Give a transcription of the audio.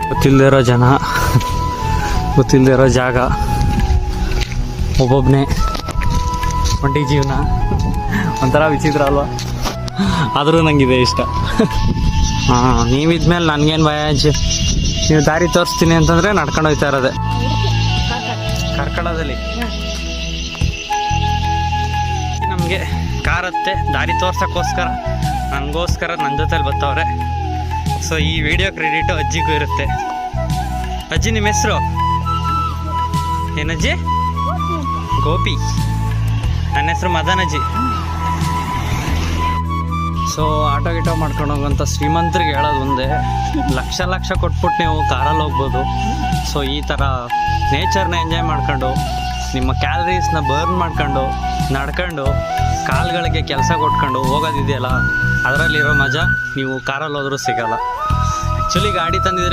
ಗೊತ್ತಿಲ್ಲದೆ ಇರೋ ಜನ, ಗೊತ್ತಿಲ್ಲದೆ ಇರೋ ಜಾಗ, ಒಬ್ಬೊಬ್ಬನೇ ಒಂಟಿ ಜೀವನ ಒಂಥರ ವಿಚಿತ್ರ ಅಲ್ವಾ? ಆದರೂ ನನಗಿದೆ ಇಷ್ಟ. ಹಾಂ, ನೀವಿದ್ಮೇಲೆ ನನಗೇನು ಭಯ ಅಜ್ಜಿ. ನೀವು ದಾರಿ ತೋರಿಸ್ತೀನಿ ಅಂತಂದರೆ ನಡ್ಕೊಂಡು ಹೋಗ್ತಾ ಇರೋದೆ. ಕಾರ್ಕಳದಲ್ಲಿ ನಮಗೆ ಕಾರತ್ತೆ ದಾರಿ ತೋರ್ಸೋಕ್ಕೋಸ್ಕರ, ನನಗೋಸ್ಕರ ನನ್ನ ಜೊತೆಲಿ ಬರ್ತಾವ್ರೆ. ಸೊ ಈ ವಿಡಿಯೋ ಕ್ರೆಡಿಟು ಅಜ್ಜಿಗೂ ಇರುತ್ತೆ. ಅಜ್ಜಿ, ನಿಮ್ಮ ಹೆಸರು ಏನಜ್ಜಿ? ಗೋಪಿ. ನನ್ನ ಹೆಸರು ಮದನ್ ಅಜ್ಜಿ. ಸೊ ಆಟೋ ಗಿಟೋ ಮಾಡ್ಕೊಂಡು ಹೋಗೋಂಥ ಶ್ರೀಮಂತರಿಗೆ ಹೇಳೋದು ಒಂದೇ, ಲಕ್ಷ ಲಕ್ಷ ಕೊಟ್ಬಿಟ್ಟು ನೀವು ಕಾರಲ್ಲಿ ಹೋಗ್ಬೋದು. ಸೊ ಈ ಥರ ನೇಚರ್ನ ಎಂಜಾಯ್ ಮಾಡ್ಕೊಂಡು, ನಿಮ್ಮ ಕ್ಯಾಲರೀಸ್ನ ಬರ್ನ್ ಮಾಡ್ಕೊಂಡು, ನಡ್ಕೊಂಡು, ಕಾಲುಗಳಿಗೆ ಕೆಲಸ ಕೊಟ್ಕೊಂಡು ಹೋಗೋದಿದೆಯಲ್ಲ, ಅದರಲ್ಲಿರೋ ಮಜಾ ನೀವು ಕಾರಲ್ಲಿ ಹೋದ್ರೂ ಸಿಗೋಲ್ಲ. ಆ್ಯಕ್ಚುಲಿ ಗಾಡಿ ತಂದಿದ್ರೆ